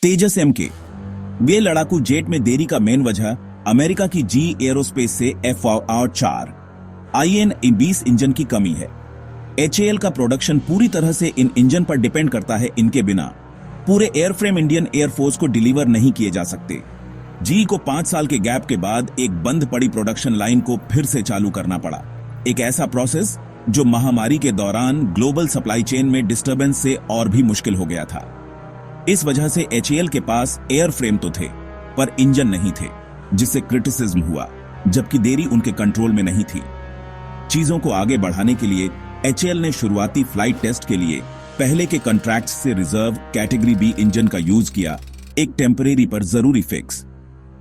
तेजस MK. ये लड़ाकू jet में देरी का मेन वजह अमेरिका की जी एरोस्पेस से FR-4 IN-20 इंजन की कमी है। HAL का प्रोडक्शन पूरी तरह से इन इंजन पर डिपेंड करता है। इनके बिना पूरे एयरफ्रेम इंडियन एयरफोर्स को डिलीवर नहीं किए जा सकते। जी को 5 साल के गैप के बाद एक बंद पड़ी प्रोडक्शन लाइन को फिर से चालू करना पड़ा। एक ऐसा प्रोसेस जो महामारी के दौरान ग्लोबल सप्लाई चेन में डिस्टर्बेंस से और भी मुश्किल हो गया था। इस वजह से HAL के पास एयरफ्रेम तो थे पर इंजन नहीं थे, जिससे क्रिटिसिज्म हुआ, जबकि देरी उनके कंट्रोल में नहीं थी। चीजों को आगे बढ़ाने के लिए HAL ने शुरुआती फ्लाइट टेस्ट के लिए पहले के कॉन्ट्रैक्ट से रिजर्व कैटेगरी B इंजन का यूज किया, एक टेम्परेरी पर जरूरी फिक्स।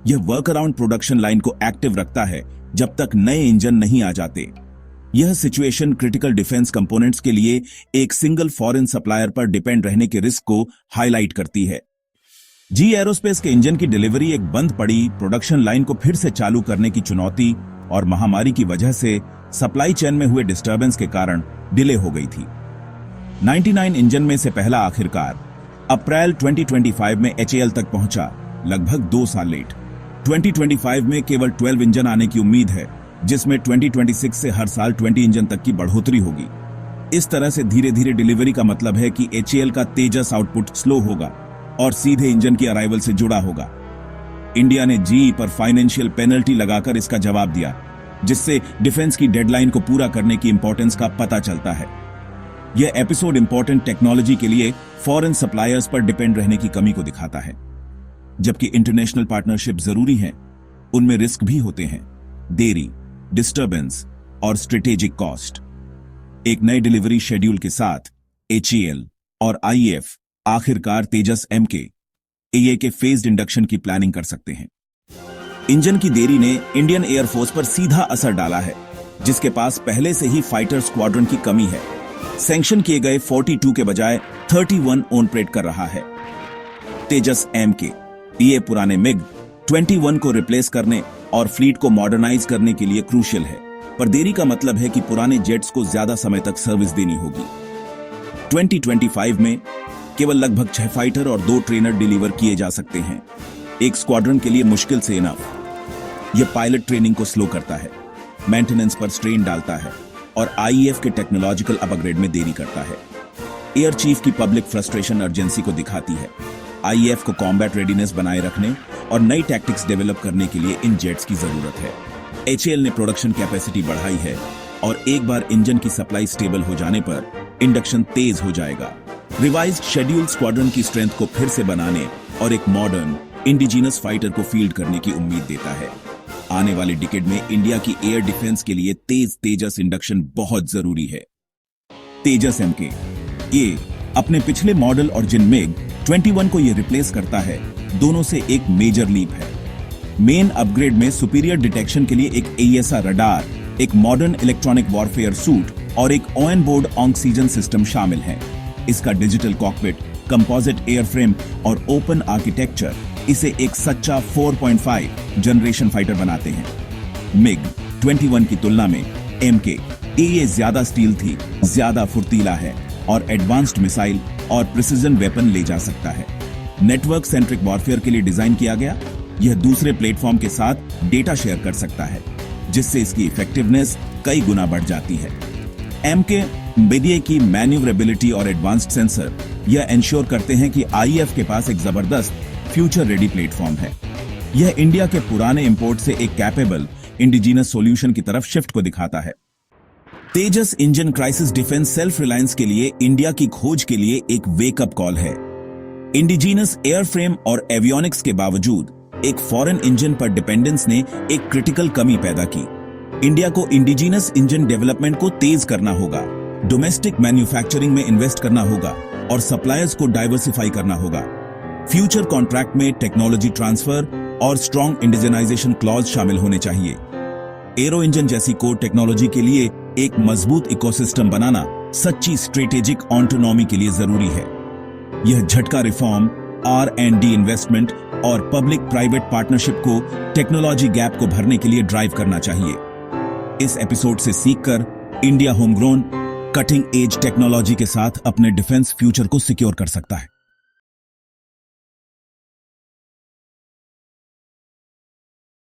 यह वर्क अराउंड प्रोडक्शन लाइन को एक्टिव रखता है जब तक नए इंजन नहीं आ जाते। यह सिचुएशन क्रिटिकल डिफेंस कंपोनेंट्स के लिए एक सिंगल फॉरेन सप्लायर पर डिपेंड रहने के रिस्क को हाईलाइट करती है। जी एरोस्पेस के इंजन की डिलीवरी एक बंद पड़ी प्रोडक्शन लाइन को फिर से चालू करने की चुनौती और महामारी की वजह से सप्लाई चेन में हुए डिस्टर्बेंस के कारण डिले हो गई थी। 99 इंजन में से पहला आखिरकार अप्रैल 2025 में HAL तक पहुंचा, लगभग 2 साल लेट। 2025 में केवल 12 इंजन आने की उम्मीद है, जिसमें 2026 से हर साल 20 इंजन तक की बढ़ोतरी होगी। इस तरह से धीरे धीरे डिलीवरी का मतलब है कि HAL का तेजस आउटपुट स्लो होगा और सीधे इंजन की अराइवल से जुड़ा होगा। इंडिया ने जी पर फाइनेंशियल पेनल्टी लगाकर इसका जवाब दिया, जिससे डिफेंस की डेडलाइन को पूरा करने की इंपॉर्टेंस का पता चलता है। यह एपिसोड इंपॉर्टेंट टेक्नोलॉजी के लिए फॉरेन सप्लायर्स पर डिपेंड रहने की कमी को दिखाता है। जबकि इंटरनेशनल पार्टनरशिप जरूरी है, उनमें रिस्क भी होते हैं, देरी, डिस्टर्बेंस और स्ट्रेटेजिक कॉस्ट। एक नए डिलीवरी शेड्यूल के साथ HAL और IAF आखिरकार तेजस एमके AA के फेज्ड इंडक्शन की प्लानिंग कर सकते हैं। इंजन की देरी ने इंडियन एयरफोर्स पर सीधा असर डाला है, जिसके पास पहले से ही फाइटर स्क्वाड्रन की कमी है। सैंक्शन किए गए 42 के बजाय 31 ऑपरेट कर रहा है। तेजस एमके ये पुराने MiG 21 को रिप्लेस करने और फ्लीट को मॉडर्नाइज करने के लिए क्रूशियल है, पर देरी का मतलब है कि पुराने जेट्स को ज्यादा समय तक सर्विस देनी होगी। 2025 में केवल लगभग 6 फाइटर और 2 ट्रेनर डिलीवर किए जा सकते हैं, एक स्क्वाड्रन के लिए मुश्किल से इनफ। यह पायलट ट्रेनिंग को स्लो करता है, मेंटेनेंस पर स्ट्रेन डालता है और IAF के टेक्नोलॉजिकल अपग्रेड में देरी करता है। एयर चीफ की पब्लिक फ्रस्ट्रेशन अर्जेंसी को दिखाती है। IAF को कॉम्बैट रेडीनेस बनाए रखने और नई टैक्टिक्स डेवलप करने के लिए इन जेट्स की जरूरत है। HAL ने प्रोडक्शन कैपेसिटी बढ़ाई है और एक बार इंजन की सप्लाई स्टेबल हो जाने पर इंडक्शन तेज हो जाएगा। रिवाइज्ड शेड्यूल स्क्वाड्रन की स्ट्रेंथ को फिर से बनाने और एक मॉडर्न इंडिजिनस फाइटर को फील्ड करने की उम्मीद देता है। आने वाले डिकेड में इंडिया की एयर डिफेंस के लिए तेजस इंडक्शन बहुत जरूरी है। तेजस एमके ये अपने पिछले मॉडल और जिन MiG 21 को ये रिप्लेस करता है, दोनों से एक मेजर लीप है। मेन अपग्रेड में सुपीरियर डिटेक्शन के लिए एक AESA रडार, एक मॉडर्न इलेक्ट्रॉनिक वॉरफेयर सूट और एक ऑन बोर्ड ऑक्सीजन सिस्टम शामिल है। इसका डिजिटल कॉकपिट, कंपोजिट एयरफ्रेम और ओपन आर्किटेक्चर इसे एक सच्चा 4.5 जनरेशन फाइटर बनाते हैं। MiG 21 की तुलना में MK ये ज्यादा स्टील थी, ज्यादा फुर्तीला है और एडवांस्ड मिसाइल और प्रिसिजन वेपन ले जा सकता है। नेटवर्क सेंट्रिक वॉरफेयर के लिए डिजाइन किया गया, यह दूसरे प्लेटफॉर्म के साथ डेटा शेयर कर सकता है, जिससे इसकी इफेक्टिवनेस कई गुना बढ़ जाती है। MK BDA की मैन्यूवरेबिलिटी और एडवांस्ड सेंसर यह इंश्योर करते हैं कि IAF के पास एक जबरदस्त फ्यूचर रेडी प्लेटफॉर्म है। यह इंडिया के पुराने इंपोर्ट से एक कैपेबल इंडिजिनस सॉल्यूशन की तरफ शिफ्ट को दिखाता है। Tejas engine crisis defence self reliance के लिए इंडिया की खोज के लिए एक वेकअप कॉल है। इंडिजिनस एयरफ्रेम और एवियोनिक्स के बावजूद एक फॉरेन इंजन पर डिपेंडेंस ने एक क्रिटिकल कमी पैदा की। इंडिया को इंडिजिनस इंजन डेवलपमेंट को तेज करना होगा, डोमेस्टिक मैन्युफैक्चरिंग में इन्वेस्ट करना होगा और सप्लायर्स को डाइवर्सिफाई करना होगा। फ्यूचर कॉन्ट्रैक्ट में टेक्नोलॉजी ट्रांसफर और स्ट्रॉन्ग इंडिजिनाइजेशन क्लॉज शामिल होने चाहिए। एरो इंजन जैसी कोर टेक्नोलॉजी के लिए एक मजबूत इकोसिस्टम बनाना सच्ची स्ट्रेटेजिक ऑटोनॉमी के लिए जरूरी है। यह झटका रिफॉर्म, R&D इन्वेस्टमेंट और पब्लिक प्राइवेट पार्टनरशिप को टेक्नोलॉजी गैप को भरने के लिए ड्राइव करना चाहिए। इस एपिसोड से सीखकर इंडिया होमग्रोन कटिंग एज टेक्नोलॉजी के साथ अपने डिफेंस फ्यूचर को सिक्योर कर सकता है।